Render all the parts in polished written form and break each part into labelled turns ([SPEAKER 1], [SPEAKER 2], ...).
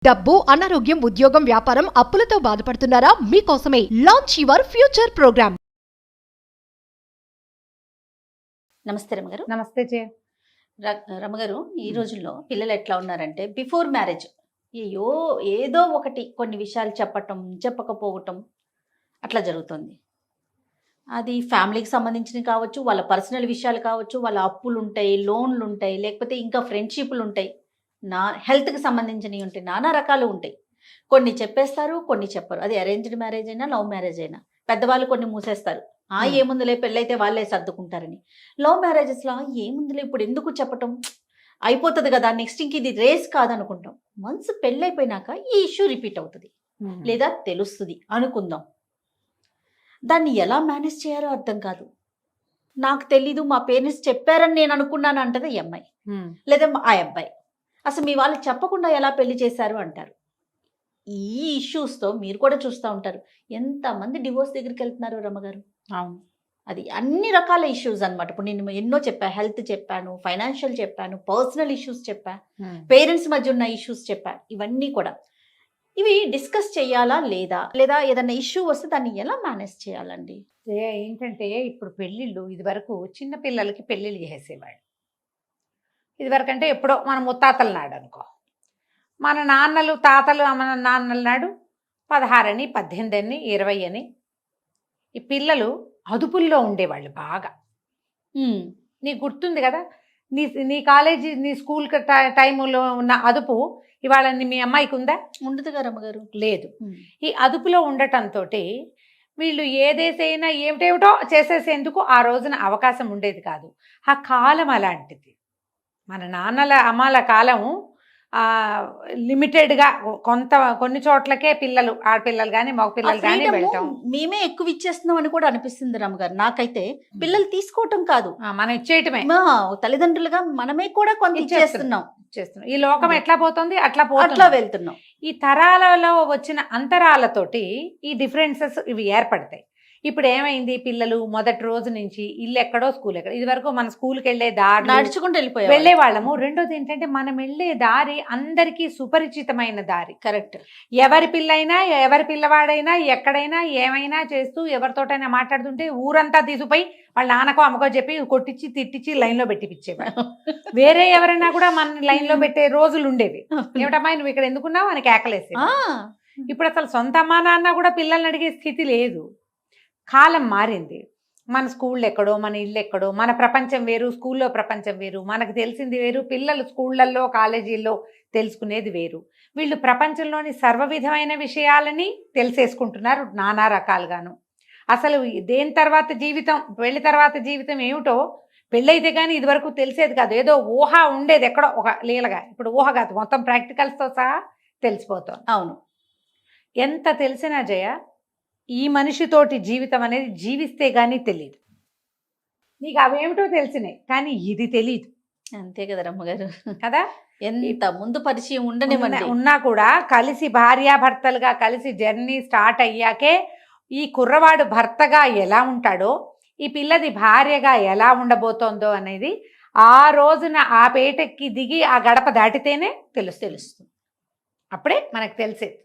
[SPEAKER 1] డబ్బు, అనారోగ్యం, ఉద్యోగం, వ్యాపారం, అప్పులతో బాధపడుతున్నారా? మీకోసమే లాంచ్ యువర్ ఫ్యూచర్ ప్రోగ్రామ్.
[SPEAKER 2] నమస్తే రమగారు.
[SPEAKER 3] నమస్తే జయ.
[SPEAKER 2] రమగారు, ఈ రోజుల్లో పిల్లలు ఎట్లా ఉన్నారంటే బిఫోర్ మ్యారేజ్ అయ్యో ఏదో ఒకటి కొన్ని విషయాలు చెప్పటం చెప్పకపోవటం అట్లా జరుగుతుంది. అది ఫ్యామిలీకి సంబంధించినవి కావచ్చు, వాళ్ళ పర్సనల్ విషయాలు కావచ్చు, వాళ్ళ అప్పులు ఉంటాయి, లోన్లు ఉంటాయి, లేకపోతే ఇంకా ఫ్రెండ్షిప్లు ఉంటాయి, హెల్త్కి సంబంధించినవి ఉంటాయి, నానా రకాలు ఉంటాయి. కొన్ని చెప్పేస్తారు, కొన్ని చెప్పరు. అది అరేంజ్డ్ మ్యారేజ్ అయినా లవ్ మ్యారేజ్ అయినా పెద్దవాళ్ళు కొన్ని మూసేస్తారు. ఏముందులే పెళ్ళైతే వాళ్ళే సర్దుకుంటారని. లవ్ మ్యారేజెస్లో ఏముందులే ఇప్పుడు ఎందుకు చెప్పటం, అయిపోతుంది కదా, నెక్స్ట్ ఇంక ఇది రేస్ కాదనుకుంటాం. వన్స్ పెళ్ళైపోయినాక ఈ ఇష్యూ రిపీట్ అవుతుంది లేదా తెలుస్తుంది అనుకుందాం. దాన్ని ఎలా మేనేజ్ చేయాలో అర్థం కాదు. నాకు తెలీదు, మా పేరెంట్స్ చెప్పారని నేను అనుకున్నాను అంటది ఈ అమ్మాయి, లేదా ఆ అబ్బాయి. అసలు మీ వాళ్ళు చెప్పకుండా ఎలా పెళ్లి చేశారు అంటారు. ఈ ఇష్యూస్తో మీరు కూడా చూస్తూ ఉంటారు. ఎంతమంది డివోర్స్ దగ్గరికి వెళ్తున్నారు రమ్మగారు.
[SPEAKER 3] అవును,
[SPEAKER 2] అది అన్ని రకాల ఇష్యూస్ అనమాట. ఇప్పుడు నేను ఎన్నో చెప్పా, హెల్త్ చెప్పాను, ఫైనాన్షియల్ చెప్పాను, పర్సనల్ ఇష్యూస్ చెప్పా, పేరెంట్స్ మధ్య ఉన్న ఇష్యూస్ చెప్పా. ఇవన్నీ కూడా ఇవి డిస్కస్ చేయాలా లేదా, లేదా ఏదన్నా ఇష్యూ వస్తే దాన్ని ఎలా మేనేజ్ చేయాలండి?
[SPEAKER 3] ఏంటంటే ఇప్పుడు పెళ్ళిళ్ళు ఇదివరకు చిన్న పిల్లలకి పెళ్ళిళ్ళు చేసేవాళ్ళు. ఇదివరకు అంటే ఎప్పుడో మన ముత్తాతల నాడు అనుకో, మన నాన్నలు తాతలు మన నాన్నల నాడు 16 అని 18 అని 20 అని ఈ పిల్లలు అదుపుల్లో ఉండేవాళ్ళు బాగా. నీకు గుర్తుంది కదా, నీ కాలేజీ నీ స్కూల్ టైంలో ఉన్న అదుపు ఇవాళ మీ అమ్మాయికి ఉందా?
[SPEAKER 2] ఉండదు కదా రమ్మగారు.
[SPEAKER 3] లేదు. ఈ అదుపులో ఉండటంతో వీళ్ళు ఏదేసైనా ఏమిటేమిటో చేసేసేందుకు ఆ రోజున అవకాశం ఉండేది కాదు. ఆ కాలం అలాంటిది. మన నాన్నల అమ్మాల కాలం లిమిటెడ్గా కొన్ని చోట్లకే పిల్లలు, ఆడపిల్లలు కానీ మగపిల్లలు కానీ వెళ్తాం.
[SPEAKER 2] మేమే ఎక్కువ ఇచ్చేస్తున్నాం అని కూడా అనిపిస్తుంది రమ్మగారు నాకైతే. పిల్లలు తీసుకోవటం కాదు,
[SPEAKER 3] మనం ఇచ్చేయటమే.
[SPEAKER 2] తల్లిదండ్రులుగా మనమే కూడా కొంత ఇచ్చేస్తున్నాం.
[SPEAKER 3] ఈ లోకం ఎట్లా పోతుంది అట్లా
[SPEAKER 2] వెళ్తున్నాం.
[SPEAKER 3] ఈ తరాలలో వచ్చిన అంతరాలతోటి ఈ డిఫరెన్సెస్ ఇవి ఏర్పడతాయి. ఇప్పుడు ఏమైంది, పిల్లలు మొదటి రోజు నుంచి ఇల్లు ఎక్కడో స్కూల్ ఎక్కడ. ఇది వరకు మన స్కూల్కి వెళ్ళే దారి
[SPEAKER 2] నడుచుకుంటూ
[SPEAKER 3] వెళ్ళే వాళ్ళము. రెండోది ఏంటంటే మనం వెళ్ళే దారి అందరికీ సుపరిచితమైన దారి.
[SPEAKER 2] కరెక్ట్.
[SPEAKER 3] ఎవరి పిల్లైనా ఎవరి పిల్లవాడైనా ఎక్కడైనా ఏమైనా చేస్తూ ఎవరితోటైనా మాట్లాడుతుంటే ఊరంతా తీసుకుపోయి వాళ్ళ నాన్నకో అమ్మకో చెప్పి కొట్టించి తిట్టించి లైన్లో పెట్టిపిచ్చేవాడు. వేరే ఎవరైనా కూడా మన లైన్లో పెట్టే రోజులు ఉండేవి. ఏమిటమ్మా నువ్వు ఇక్కడ ఎందుకున్నావు అని కేకలేసి. ఇప్పుడు అసలు సొంత అమ్మా నాన్న కూడా పిల్లల్ని అడిగే స్థితి లేదు. కాలం మారింది. మన స్కూళ్ళు ఎక్కడో, మన ఇల్లు ఎక్కడో, మన ప్రపంచం వేరు, స్కూల్లో ప్రపంచం వేరు, మనకు తెలిసింది వేరు, పిల్లలు స్కూళ్ళల్లో కాలేజీల్లో తెలుసుకునేది వేరు. వీళ్ళు ప్రపంచంలోని సర్వవిధమైన విషయాలని తెలిసేసుకుంటున్నారు నానా రకాలుగాను. అసలు దేని తర్వాత జీవితం, పెళ్లి తర్వాత జీవితం ఏమిటో పెళ్ళైతే కానీ ఇదివరకు తెలిసేది కాదు. ఏదో ఊహ ఉండేది ఎక్కడో ఒక లీలగా. ఇప్పుడు ఊహ కాదు, మొత్తం ప్రాక్టికల్స్తో సహా తెలిసిపోతుంది.
[SPEAKER 2] అవును.
[SPEAKER 3] ఎంత తెలిసినా జయ, ఈ మనిషితోటి జీవితం అనేది జీవిస్తే గానీ తెలియదు. నీకు అవేమిటో తెలిసినాయి కానీ ఇది తెలియదు.
[SPEAKER 2] అంతే కదా రమ్మగారు
[SPEAKER 3] కదా.
[SPEAKER 2] ఎంత ముందు పరిచయం
[SPEAKER 3] ఉన్నా కూడా కలిసి భార్యాభర్తలుగా కలిసి జర్నీ స్టార్ట్ అయ్యాకే ఈ కుర్రవాడు భర్తగా ఎలా ఉంటాడో, ఈ పిల్లది భార్యగా ఎలా ఉండబోతోందో అనేది ఆ రోజున ఆ పేటకి దిగి ఆ గడప దాటితేనే తెలుస్తుంది. అప్పుడే మనకు తెలిసేది.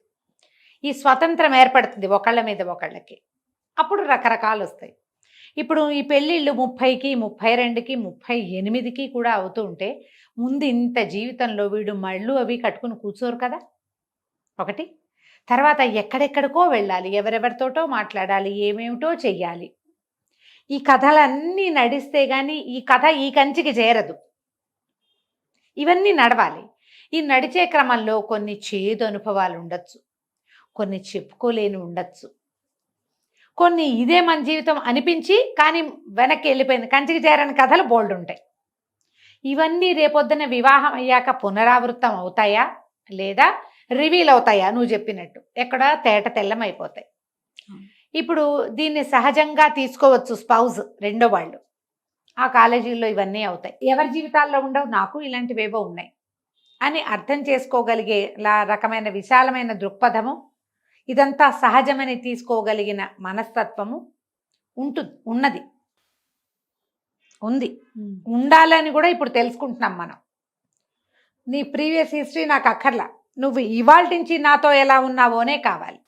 [SPEAKER 3] ఈ స్వతంత్రం ఏర్పడుతుంది ఒకళ్ళ మీద ఒకళ్ళకి. అప్పుడు రకరకాలు వస్తాయి. ఇప్పుడు ఈ పెళ్ళిళ్ళు 30కి 32కి 38కి కూడా అవుతూ ఉంటే ముందు ఇంత జీవితంలో వీడు మళ్ళు అవి కట్టుకుని కూర్చోరు కదా. ఒకటి. తర్వాత ఎక్కడెక్కడికో వెళ్ళాలి, ఎవరెవరితోటో మాట్లాడాలి, ఏమేమిటో చెయ్యాలి. ఈ కథలన్నీ నడిస్తే కానీ ఈ కథ ఈ కంచికి చేరదు. ఇవన్నీ నడవాలి. ఈ నడిచే క్రమంలో కొన్ని చేదు అనుభవాలు ఉండొచ్చు, కొన్ని చెప్పుకోలేని ఉండొచ్చు, కొన్ని ఇదే మన జీవితం అనిపించి కానీ వెనక్కి వెళ్ళిపోయింది కంచికి చేరని కథలు బోల్డ్ ఉంటాయి. ఇవన్నీ రేపొద్దున వివాహం అయ్యాక పునరావృతం అవుతాయా లేదా రివీల్ అవుతాయా? నువ్వు చెప్పినట్టు ఎక్కడ తేట తెల్లం అయిపోతాయి. ఇప్పుడు దీన్ని సహజంగా తీసుకోవచ్చు స్పౌజ్, రెండో వాళ్ళు. ఆ కాలేజీల్లో ఇవన్నీ అవుతాయి. ఎవరి జీవితాల్లో ఉండవు, నాకు ఇలాంటివేవో ఉన్నాయి అని అర్థం చేసుకోగలిగే రకమైన విశాలమైన దృక్పథము, ఇదంతా సహజమని తీసుకోగలిగిన మనస్తత్వము ఉన్నది, ఉంది, ఉండాలని కూడా ఇప్పుడు తెలుసుకుంటున్నాం మనం. నీ ప్రీవియస్ హిస్టరీ నాకు అక్కర్లా, నువ్వు ఇవాళ నుంచి నాతో ఎలా ఉన్నావోనే కావాలి.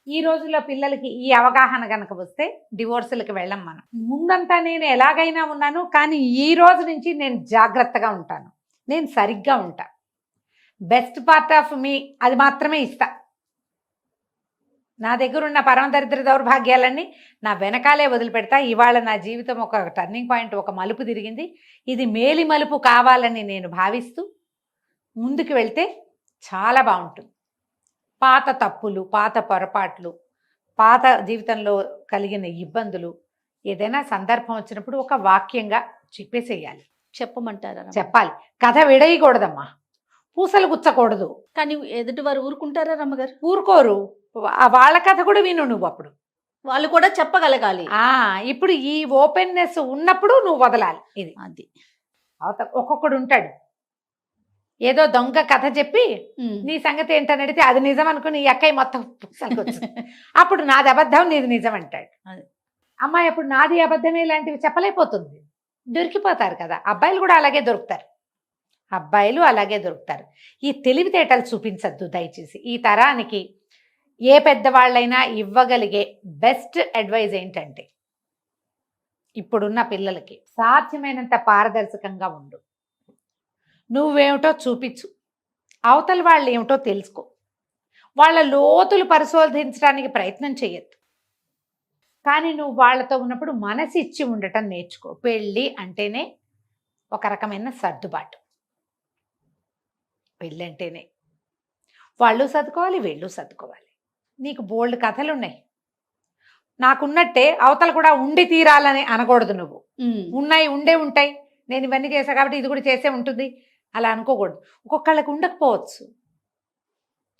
[SPEAKER 3] ఈ రోజుల్లో పిల్లలకి ఈ అవగాహన కనుక వస్తే డివోర్సులకి వెళ్ళం మనం. ముందంతా నేను ఎలాగైనా ఉన్నాను, కానీ ఈ రోజు నుంచి నేను జాగ్రత్తగా ఉంటాను, నేను సరిగ్గా ఉంటా, బెస్ట్ పార్ట్ ఆఫ్ మీ అది మాత్రమే ఇస్తా. నా దగ్గర ఉన్న పరమ దరిద్ర దౌర్భాగ్యాలన్నీ నా వెనకాలే వదిలిపెడతా. ఇవాళ నా జీవితం ఒక టర్నింగ్ పాయింట్, ఒక మలుపు తిరిగింది, ఇది మేలి మలుపు కావాలని నేను భావిస్తూ ముందుకు వెళ్తే చాలా బాగుంటుంది. పాత తప్పులు, పాత పొరపాట్లు, పాత జీవితంలో కలిగిన ఇబ్బందులు ఏదైనా సందర్భం వచ్చినప్పుడు ఒక వాక్యంగా చెప్పేసేయాలి,
[SPEAKER 2] చెప్పమంటారా?
[SPEAKER 3] చెప్పాలి. కథ విడయకూడదమ్మా, పూసలు గుచ్చకూడదు.
[SPEAKER 2] కానీ ఎదుటి వారు ఊరుకుంటారా రమ్మగారు?
[SPEAKER 3] ఊరుకోరు. వాళ్ళ కథ కూడా విను నువ్వు, అప్పుడు
[SPEAKER 2] వాళ్ళు కూడా చెప్పగలగాలి.
[SPEAKER 3] ఇప్పుడు ఈ ఓపెన్నెస్ ఉన్నప్పుడు నువ్వు వదలాలి. ఇది
[SPEAKER 2] అది
[SPEAKER 3] ఒక్కొక్కడు ఉంటాడు, ఏదో దొంగ కథ చెప్పి నీ సంగతి ఏంటని అడిగితే అది నిజం అనుకుని ఈ అక్కయ్య మొత్తం అప్పుడు నాది అబద్ధం, నీది నిజం అంటాడు. అమ్మాయి అప్పుడు నాది అబద్ధమే ఇలాంటివి చెప్పలేకపోతుంది, దొరికిపోతారు కదా. అబ్బాయిలు కూడా అలాగే దొరుకుతారు, అబ్బాయిలు అలాగే దొరుకుతారు. ఈ తెలివితేటలు చూపించద్దు దయచేసి. ఈ తరానికి ఏ పెద్దవాళ్ళైనా ఇవ్వగలిగే బెస్ట్ అడ్వైజ్ ఏంటంటే, ఇప్పుడున్న పిల్లలకి సాధ్యమైనంత పారదర్శకంగా ఉండు. నువ్వేమిటో చూపించు, అవతల వాళ్ళు ఏమిటో తెలుసుకో, వాళ్ళ లోతులు పరిశోధించడానికి ప్రయత్నం చేయొద్దు. కానీ నువ్వు వాళ్ళతో ఉన్నప్పుడు మనసు ఇచ్చి ఉండటం నేర్చుకో. పెళ్ళి అంటేనే ఒక రకమైన సర్దుబాటు. పెళ్ళి అంటేనే వాళ్ళు సర్దుకోవాలి, వీళ్ళు సర్దుకోవాలి. నీకు బోల్డ్ కథలు ఉన్నాయి, నాకున్నట్టే అవతల కూడా ఉండి తీరాలని అనకూడదు. నువ్వు ఉన్నాయి, ఉండే ఉంటాయి, నేను ఇవన్నీ చేశా కాబట్టి ఇది కూడా చేసే ఉంటుంది అలా అనుకోకూడదు. ఒక్కొక్కళ్ళకి ఉండకపోవచ్చు.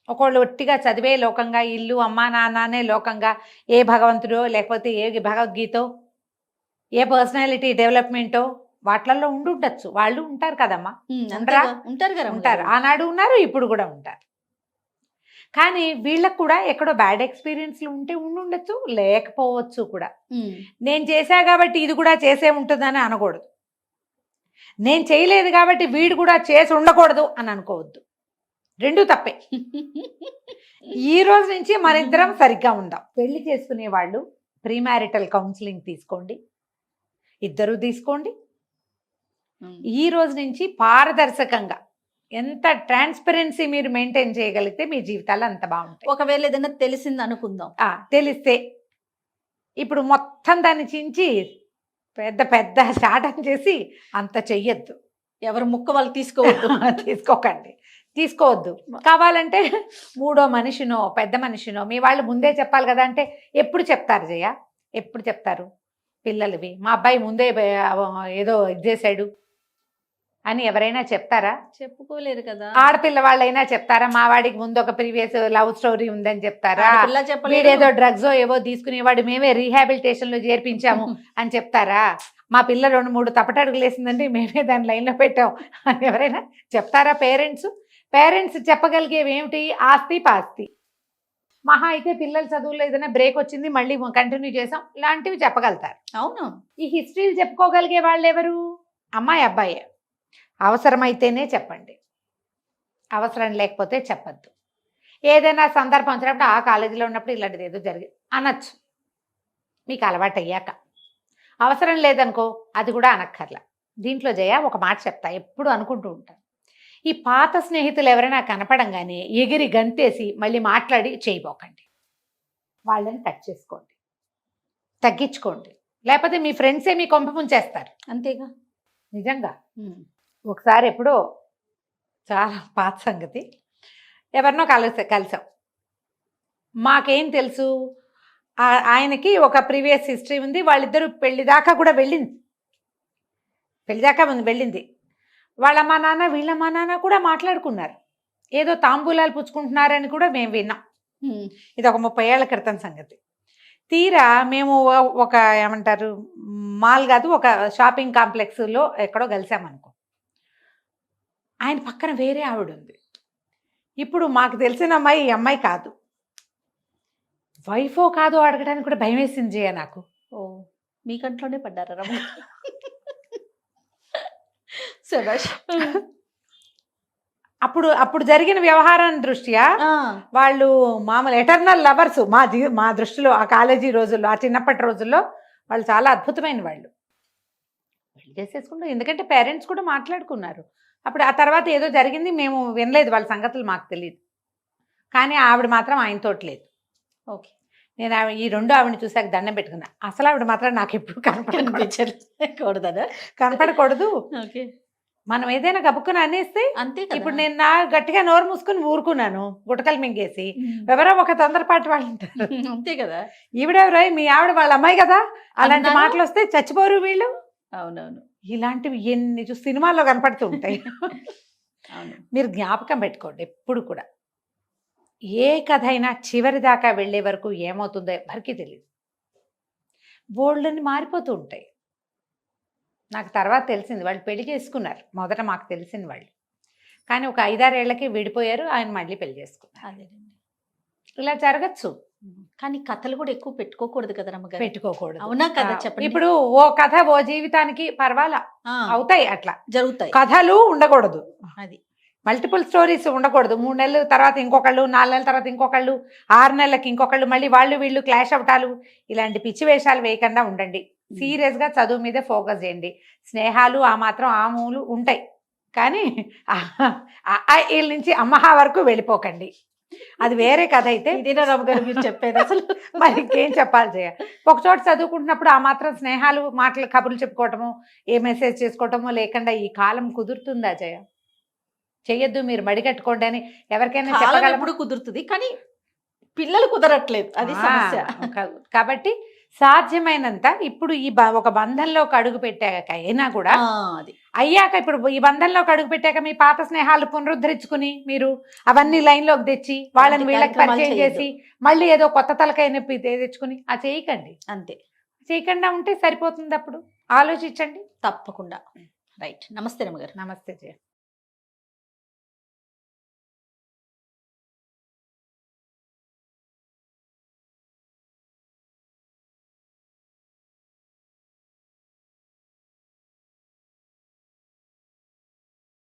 [SPEAKER 3] ఒకళ్ళు ఒట్టిగా చదివే లోకంగా, ఇల్లు అమ్మా నాన్ననే లోకంగా, ఏ భగవంతుడో లేకపోతే ఏ భగవద్గీతో, ఏ పర్సనాలిటీ డెవలప్మెంటో వాటిల్లో ఉండొచ్చు. వాళ్ళు ఉంటారు కదమ్మా,
[SPEAKER 2] ఉంటారు కదా,
[SPEAKER 3] ఉంటారు. ఆనాడు ఉన్నారు, ఇప్పుడు కూడా ఉంటారు. కానీ వీళ్ళకు కూడా ఎక్కడో బ్యాడ్ ఎక్స్పీరియన్స్లు ఉంటే ఉండొచ్చు, లేకపోవచ్చు కూడా. నేను చేశా కాబట్టి ఇది కూడా చేసే ఉంటుందని అనకూడదు. నేను చేయలేదు కాబట్టి వీడు కూడా చేసి ఉండకూడదు అని అనుకోవద్దు. రెండూ తప్పే. ఈ రోజు నుంచి మనిద్దరం సరిగ్గా ఉందాం. పెళ్లి చేసుకునే వాళ్ళు ప్రీ మ్యారిటల్ కౌన్సిలింగ్ తీసుకోండి, ఇద్దరు తీసుకోండి. ఈ రోజు నుంచి పారదర్శకంగా ఎంత ట్రాన్స్పరెన్సీ మీరు మెయింటైన్ చేయగలిగితే మీ జీవితాలు అంత బాగుంటాయి.
[SPEAKER 2] ఒకవేళ ఏదైనా తెలిసింది అనుకుందాం,
[SPEAKER 3] తెలిస్తే ఇప్పుడు మొత్తం దాన్ని చించి పెద్ద పెద్ద స్టార్ట్ చేసి అంత చెయ్యొద్దు.
[SPEAKER 2] ఎవరు ముక్క వాళ్ళు తీసుకోకండి,
[SPEAKER 3] తీసుకోవద్దు. కావాలంటే మూడో మనిషినో పెద్ద మనిషినో మీ వాళ్ళు ముందే చెప్పాలి కదా. అంటే ఎప్పుడు చెప్తారు జయ, ఎప్పుడు చెప్తారు? పిల్లలవి మా అబ్బాయి ముందే ఏదో ఇది చేశాడు అని ఎవరైనా చెప్తారా?
[SPEAKER 2] చెప్పుకోలేరు కదా.
[SPEAKER 3] ఆడపిల్ల వాళ్ళైనా చెప్తారా? మా వాడికి ముందు ఒక ప్రీవియస్ లవ్ స్టోరీ ఉందని చెప్తారా? వీడేదో డ్రగ్స్ ఏవో తీసుకునేవాడు, మేమే రీహాబిలిటేషన్ లో చేర్పించాము అని చెప్తారా? మా పిల్ల 2-3 తప్పటడుగులు వేసిందండి, మేమే దాని లైన్లో పెట్టాం అని ఎవరైనా చెప్తారా? పేరెంట్స్ చెప్పగలిగేవి ఏమిటి? ఆస్తి పాస్తి. మహా అయితే పిల్లల చదువులో ఏదైనా బ్రేక్ వచ్చింది మళ్ళీ కంటిన్యూ చేసాం ఇలాంటివి చెప్పగలుగుతారు.
[SPEAKER 2] అవును. ఈ
[SPEAKER 3] హిస్టరీలు చెప్పుకోగలిగే వాళ్ళు ఎవరు? అమ్మాయి అబ్బాయే. అవసరమైతేనే చెప్పండి, అవసరం లేకపోతే చెప్పద్దు. ఏదైనా సందర్భం వచ్చినప్పుడు ఆ కాలేజీలో ఉన్నప్పుడు ఇలాంటిది ఏదో జరిగింది అనొచ్చు, మీకు అలవాటు అయ్యాక. అవసరం లేదనుకో అది కూడా అనక్కర్లా. దీంట్లో జయ ఒక మాట చెప్తా, ఎప్పుడు అనుకుంటూ ఉంటాను, ఈ పాత స్నేహితులు ఎవరైనా కనపడంగానే ఎగిరి గంతేసి మళ్ళీ మాట్లాడి చేయబోకండి. వాళ్ళని కట్ చేసుకోండి, తగ్గించుకోండి. లేకపోతే మీ ఫ్రెండ్సే మీ కొంప ముంచేస్తారు.
[SPEAKER 2] అంతేగా.
[SPEAKER 3] నిజంగా. ఒకసారి ఎప్పుడో చాలా పాత సంగతి, ఎవరినో కలిసాం. మాకేం తెలుసు, ఆయనకి ఒక ప్రీవియస్ హిస్టరీ ఉంది, వాళ్ళిద్దరూ పెళ్లి దాకా కూడా వెళ్ళింది, వెళ్ళింది. వాళ్ళ నాన్న వీళ్ళ మా నాన్న కూడా మాట్లాడుకున్నారు, ఏదో తాంబూలాలు పుచ్చుకుంటున్నారని కూడా మేము విన్నాం. ఇది ఒక 30 ఏళ్ల క్రితం సంగతి. తీరా మేము ఒక ఏమంటారు మాల్ కాదు, ఒక షాపింగ్ కాంప్లెక్స్లో ఎక్కడో కలిసామనుకో, ఆయన పక్కన వేరే ఆవిడ ఉంది. ఇప్పుడు మాకు తెలిసిన అమ్మాయి ఈ అమ్మాయి కాదు, వైఫో కాదో అడగడానికి కూడా భయం వేసింది జయ నాకు.
[SPEAKER 2] ఓ, మీ కంట్లోనే పడ్డారా రమ్మ? శభాష్.
[SPEAKER 3] అప్పుడు జరిగిన వ్యవహారం దృష్ట్యా వాళ్ళు మామూలు ఎటర్నల్ లవర్స్ మా దృష్టిలో ఆ కాలేజీ రోజుల్లో, ఆ చిన్నప్పటి రోజుల్లో వాళ్ళు చాలా అద్భుతమైన వాళ్ళు. పెళ్లి చేసేసుకుంటారు, ఎందుకంటే పేరెంట్స్ కూడా మాట్లాడుకున్నారు. అప్పుడు ఆ తర్వాత ఏదో జరిగింది, మేము వినలేదు, వాళ్ళ సంగతులు మాకు తెలియదు. కానీ ఆవిడ మాత్రం ఆయనతోటి లేదు.
[SPEAKER 2] ఓకే.
[SPEAKER 3] నేను ఈ రెండు ఆవిడని చూసాక దండం పెట్టుకున్నా. అసలు ఆవిడ మాత్రం నాకు ఎప్పుడు కనపడకూడదు.
[SPEAKER 2] ఓకే.
[SPEAKER 3] మనం ఏదైనా గబుక్కుని అనేస్తే
[SPEAKER 2] అంతే.
[SPEAKER 3] ఇప్పుడు నేను గట్టిగా నోరు మూసుకుని ఊరుకున్నాను, గుటకలు మింగేసి. ఎవరో ఒక తొందరపాటు వాళ్ళు ఉంటారు.
[SPEAKER 2] అంతే కదా.
[SPEAKER 3] ఈవిడెవరో మీ ఆవిడ వాళ్ళ అమ్మాయి కదా, అలాంటి మాటలు వస్తే చచ్చిపోరు వీళ్ళు.
[SPEAKER 2] అవునవును.
[SPEAKER 3] ఇలాంటివి ఎన్ని సినిమాల్లో కనపడుతూ ఉంటాయి.
[SPEAKER 2] అవును.
[SPEAKER 3] మీరు జ్ఞాపకం పెట్టుకోండి ఎప్పుడు కూడా, ఏ కథ అయినా చివరి దాకా వెళ్ళే వరకు ఏమవుతుందో ఎవరికీ తెలియదు. బోల్డ్ని మారిపోతూ ఉంటాయి. నాకు తర్వాత తెలిసింది, వాళ్ళు పెళ్లి చేసుకున్నారు, మొదట మాకు తెలిసింది వాళ్ళు. కానీ ఒక 5-6 ఏళ్లకి విడిపోయారు, ఆయన మళ్ళీ పెళ్లి చేసుకున్నారు.
[SPEAKER 2] అదేనండి.
[SPEAKER 3] ఇలా జరగచ్చు.
[SPEAKER 2] కానీ కథలు కూడా ఎక్కువ పెట్టుకోకూడదు కదా రమ్మగారు.
[SPEAKER 3] పెట్టుకోకూడదు.
[SPEAKER 2] అవునా కదా, చెప్పండి.
[SPEAKER 3] ఇప్పుడు ఓ కథ ఓ జీవితానికి పర్వాలా అవుతాయి, అట్లా
[SPEAKER 2] జరుగుతాయి.
[SPEAKER 3] కథలు ఉండకూడదు.
[SPEAKER 2] అది
[SPEAKER 3] మల్టిపుల్ స్టోరీస్ ఉండకూడదు. 3 నెలల తర్వాత ఇంకొకళ్ళు, 4 నెలల తర్వాత ఇంకొకళ్ళు, 6 నెలలకి ఇంకొకళ్ళు, మళ్ళీ వాళ్ళు వీళ్ళు క్లాష్ అవటాలు, ఇలాంటి పిచ్చి వేషాలు వేయకుండా ఉండండి. సీరియస్గా చదువు మీద ఫోకస్ చేయండి. స్నేహాలు ఆ మాత్రం ఆమూలు ఉంటాయి, కానీ వీళ్ళ నుంచి అమ్మహా వరకు వెళ్ళిపోకండి. అది వేరే కథ అయితే.
[SPEAKER 2] ఇదేనా రమ్మగారు మీరు చెప్పేది? అసలు
[SPEAKER 3] మరి ఇంకేం చెప్పాలి జయ. ఒకచోట చదువుకుంటున్నప్పుడు ఆ మాత్రం స్నేహాలు, మాటలు, కబుర్లు చెప్పుకోవటము, ఏ మెసేజ్ చేసుకోవటమో లేకుండా ఈ కాలం కుదురుతుందా జయ? చెయ్యొద్దు, మీరు మడిగట్టుకోండి అని ఎవరికైనా చెప్పగలం.
[SPEAKER 2] ఎప్పుడు కుదురుతుంది, కానీ పిల్లలు కుదరట్లేదు, అది సమస్య.
[SPEAKER 3] కాబట్టి సాధ్యమైనంత ఇప్పుడు ఒక బంధంలోకి అడుగు పెట్టాక అయినా కూడా
[SPEAKER 2] అది
[SPEAKER 3] అయ్యాక, ఇప్పుడు ఈ బంధంలోకి అడుగు పెట్టాక మీ పాత స్నేహాలు పునరుద్ధరించుకుని మీరు అవన్నీ లైన్లోకి తెచ్చి వాళ్ళని వీళ్ళకి పరిచయం చేసి మళ్ళీ ఏదో కొత్త తలకాయ నొప్పి తెచ్చుకుని చేయకండి.
[SPEAKER 2] అంతే,
[SPEAKER 3] చేయకుండా ఉంటే సరిపోతుంది. అప్పుడు ఆలోచించండి.
[SPEAKER 2] తప్పకుండా. రైట్. నమస్తే రమ్మగారు.
[SPEAKER 3] నమస్తే జయ.